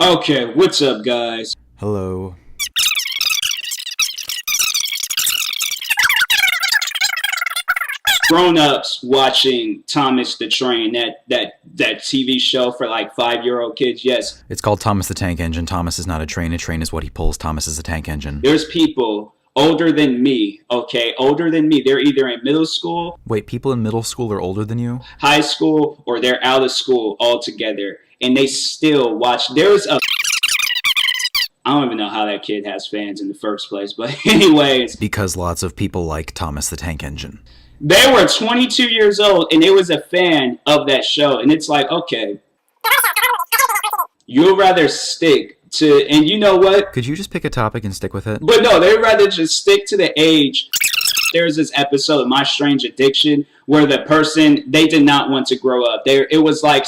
Okay, what's up, guys? Hello. Grown-ups watching Thomas the Train, that TV show for like 5-year-old kids. Yes, It's called Thomas the Tank Engine. Thomas is not a train. A train is what he pulls. Thomas is a tank engine. there's people older than me, okay? Older than me. They're either in middle school, Wait, people in middle school are older than you? high school, or they're out of school altogether, and they still watch. There's a I don't even know how that kid has fans in the first place, but anyways, Because lots of people like Thomas the Tank Engine. they were 22 years old and they was a fan of that show, and it's like, okay, you'd rather stick to, and you know what? Could you just pick a topic and stick with it? But no, they'd rather just stick to the age. There's this episode of My Strange Addiction where the person, they did not want to grow up. It was like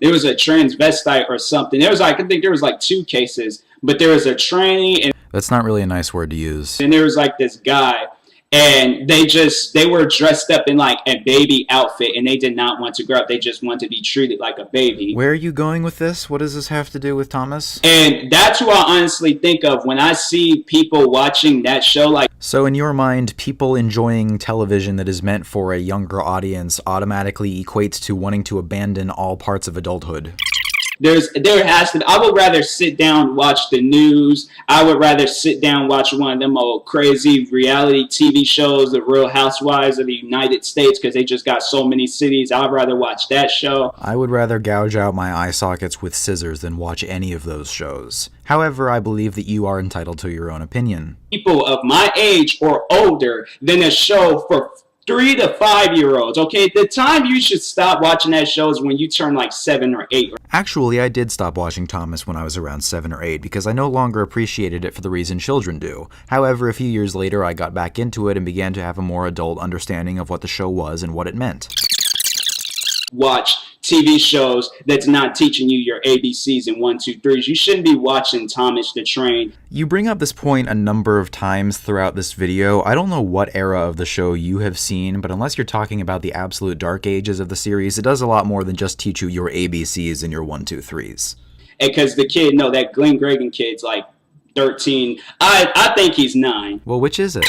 there was a transvestite or something. There was like, I think there was like 2 cases, but there was a tranny and That's not really a nice word to use. then there was like this guy, and they were dressed up in like a baby outfit, and they did not want to grow up. They just want to be treated like a baby. Where are you going with this? What does this have to do with Thomas? And that's who I honestly think of when I see people watching that show. Like, So in your mind, people enjoying television that is meant for a younger audience automatically equates to wanting to abandon all parts of adulthood. I would rather sit down and watch the news. I would rather sit down and watch one of them old crazy reality TV shows, the Real Housewives of the United States, because they just got so many cities. I'd rather watch that show. I would rather gouge out my eye sockets with scissors than watch any of those shows. However, I believe that you are entitled to your own opinion. People of my age or older than a show for 3 to 5-year-olds, okay? The time you should stop watching that show is when you turn like 7 or 8. Actually, I did stop watching Thomas when I was around 7 or 8 because I no longer appreciated it for the reason children do. However, a few years later, I got back into it and began to have a more adult understanding of what the show was and what it meant. Watch TV shows that's not teaching you your ABCs and 1, 2, 3s. You shouldn't be watching Thomas the Train. You bring up this point a number of times throughout this video. I don't know what era of the show you have seen, but unless you're talking about the absolute dark ages of the series, it does a lot more than just teach you your ABCs and your 1, 2, 3s. Because the kid, no, that Glenn Gregan kid's like 13. I think he's 9. Well, which is it?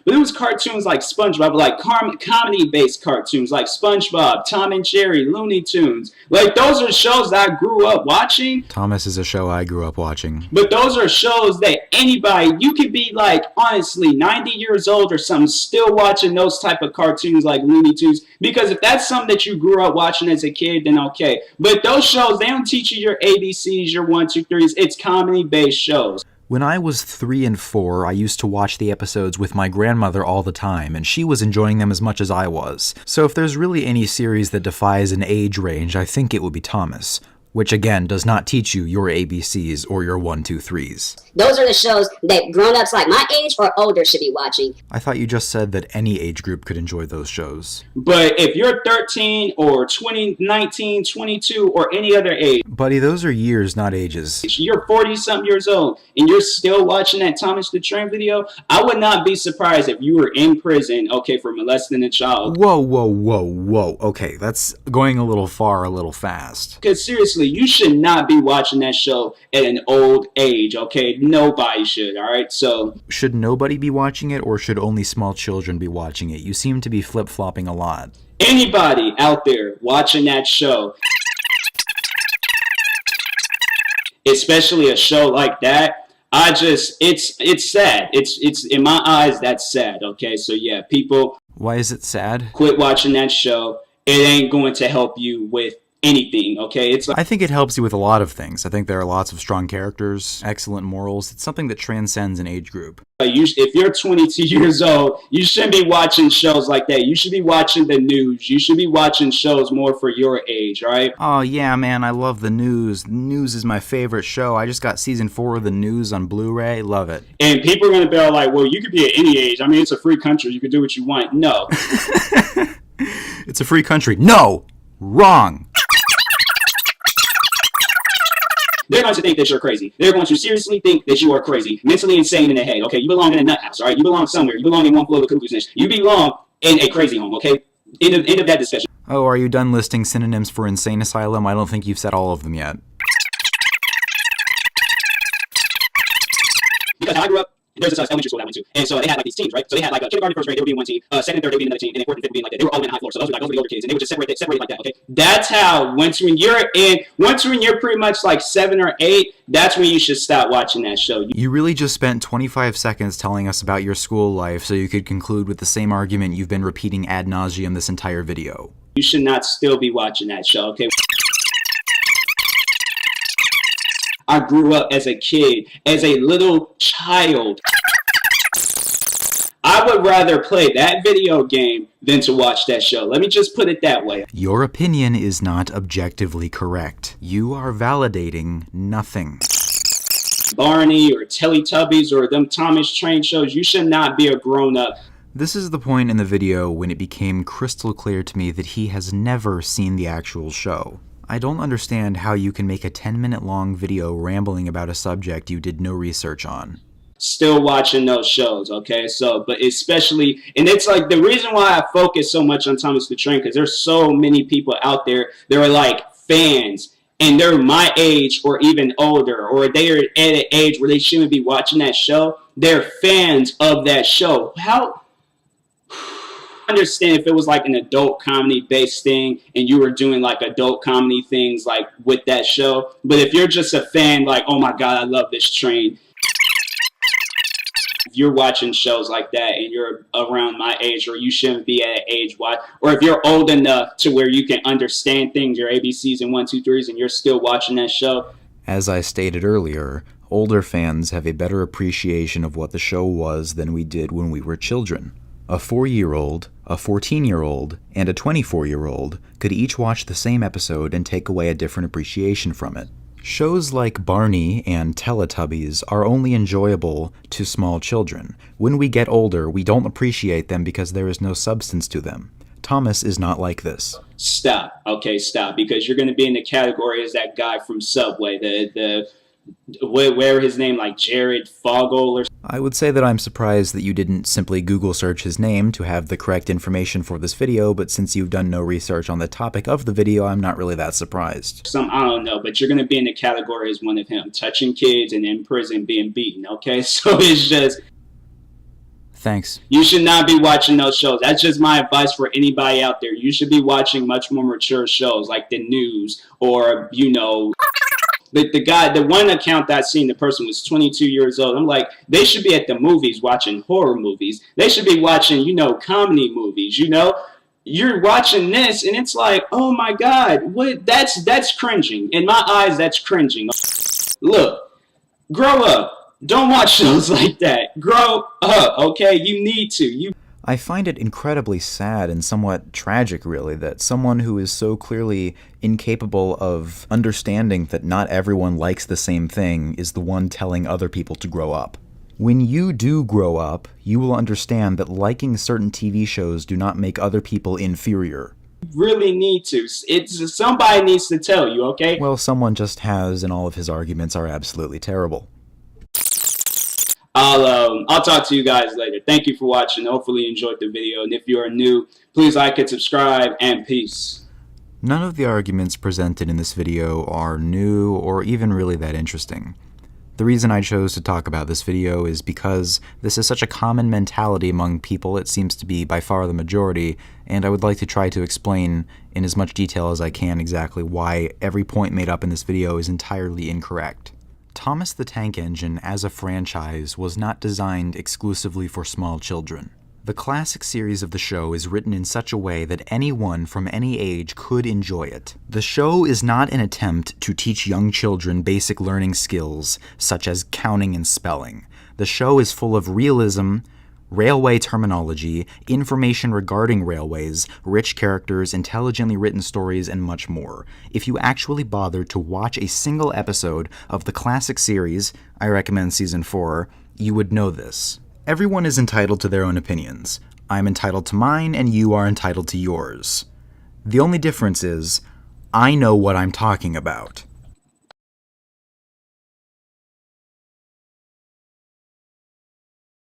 But it was cartoons like SpongeBob, like comedy-based cartoons like SpongeBob, Tom and Jerry, Looney Tunes. Like, those are shows that I grew up watching. Thomas is a show I grew up watching. But those are shows that anybody, you could be like, honestly, 90 years old or something, still watching those type of cartoons like Looney Tunes. Because if that's something that you grew up watching as a kid, then okay. But those shows, they don't teach you your ABCs, your 1, 2, 3s. It's comedy-based shows. When I was 3 and 4, I used to watch the episodes with my grandmother all the time, and she was enjoying them as much as I was. So if there's really any series that defies an age range, I think it would be Thomas. Which again, does not teach you your ABCs or your 1, 2, 3s. Those are the shows that grown-ups like my age or older should be watching. I thought you just said that any age group could enjoy those shows. But if you're 13 or 20, 19, 22, or any other age, Buddy, those are years, not ages. you're 40-something years old, and you're still watching that Thomas the Train video, I would not be surprised if you were in prison, okay, for molesting a child. Whoa, whoa, whoa, whoa. Okay, that's going a little far, a little fast. Because seriously, you should not be watching that show at an old age, okay? Nobody should, all right? So, Should nobody be watching it, or should only small children be watching it? You seem to be flip-flopping a lot. anybody out there watching that show, especially a show like that, it's sad. It's in my eyes, that's sad, okay? So yeah, people, Why is it sad? quit watching that show. It ain't going to help you with anything, okay? It's like, I think it helps you with a lot of things. I think there are lots of strong characters, excellent morals. It's something that transcends an age group. if you're 22 years old, you shouldn't be watching shows like that. You should be watching the news. You should be watching shows more for your age, all right? Oh yeah, man, I love The News. The News is my favorite show. I just got season 4 of The News on Blu-ray. Love it. And people are going to be all like, well, you could be at any age. I mean, it's a free country. You can do what you want. No. It's a free country. No! Wrong! They're going to think that you're crazy. They're going to seriously think that you are crazy, mentally insane in the head, okay? You belong in a nut house, all right? You belong somewhere. You belong in one floor of a cuckoo's nest. You belong in a crazy home, okay? End of that discussion. Oh, are you done listing synonyms for insane asylum? I don't think you've said all of them yet. Because how I grew up, there's this elementary school that I went to, and so they had like these teams, right? So they had like a kindergarten, first grade, they would be in one team, second and third, they would be in another team, and then fourth and fifth would be in like that. They were all in the high floor, so those were the older kids, and they would just separate like that, okay? That's how, once when you're pretty much like 7 or 8, that's when you should stop watching that show. You really just spent 25 seconds telling us about your school life so you could conclude with the same argument you've been repeating ad nauseum this entire video. You should not still be watching that show, okay? I grew up as a kid, as a little child. I would rather play that video game than to watch that show. Let me just put it that way. Your opinion is not objectively correct. You are validating nothing. Barney or Teletubbies or them Thomas Train shows, you should not be a grown-up. This is the point in the video when it became crystal clear to me that he has never seen the actual show. I don't understand how you can make a 10-minute long video rambling about a subject you did no research on. Still watching those shows, okay? So, but especially, and it's like the reason why I focus so much on Thomas the Train, because there's so many people out there that are like fans, and they're my age or even older, or they are at an age where they shouldn't be watching that show. They're fans of that show. How? Understand if it was like an adult comedy based thing and you were doing like adult comedy things like with that show, but if you're just a fan, like, oh my god, I love this train, if you're watching shows like that and you're around my age, or you shouldn't be at an age why, or if you're old enough to where you can understand things, your ABCs and 1, 2, 3s, and you're still watching that show. As I stated earlier, older fans have a better appreciation of what the show was than we did when we were children. A 4-year-old, a 14-year-old, and a 24-year-old could each watch the same episode and take away a different appreciation from it. Shows like Barney and Teletubbies are only enjoyable to small children. When we get older, we don't appreciate them because there is no substance to them. Thomas is not like this. Stop. Okay, stop. Because you're going to be in the category as that guy from Subway, where his name, like Jared Fogle or... I would say that I'm surprised that you didn't simply Google search his name to have the correct information for this video, but since you've done no research on the topic of the video, I'm not really that surprised. I don't know, but you're going to be in the category as one of him, touching kids and in prison being beaten, okay? So it's just... Thanks. You should not be watching those shows. That's just my advice for anybody out there. You should be watching much more mature shows like the news or, you know... The one account that I seen, the person was 22 years old. I'm like, they should be at the movies watching horror movies. They should be watching, you know, comedy movies, you know? You're watching this, and it's like, oh my God, what? That's cringing. In my eyes, that's cringing. Look, grow up. Don't watch shows like that. Grow up, okay? You need to. I find it incredibly sad and somewhat tragic, really, that someone who is so clearly incapable of understanding that not everyone likes the same thing is the one telling other people to grow up. When you do grow up, you will understand that liking certain TV shows do not make other people inferior. Really need to. Somebody needs to tell you, okay? Well, someone just has, and all of his arguments are absolutely terrible. I'll talk to you guys later. Thank you for watching. Hopefully you enjoyed the video. And if you are new, please like and subscribe, and peace. None of the arguments presented in this video are new or even really that interesting. The reason I chose to talk about this video is because this is such a common mentality among people. It seems to be by far the majority, and I would like to try to explain in as much detail as I can exactly why every point made up in this video is entirely incorrect. Thomas the Tank Engine as a franchise was not designed exclusively for small children. The classic series of the show is written in such a way that anyone from any age could enjoy it. The show is not an attempt to teach young children basic learning skills such as counting and spelling. The show is full of realism, railway terminology, information regarding railways, rich characters, intelligently written stories, and much more. If you actually bothered to watch a single episode of the classic series, I recommend Season 4, you would know this. Everyone is entitled to their own opinions. I'm entitled to mine, and you are entitled to yours. The only difference is, I know what I'm talking about.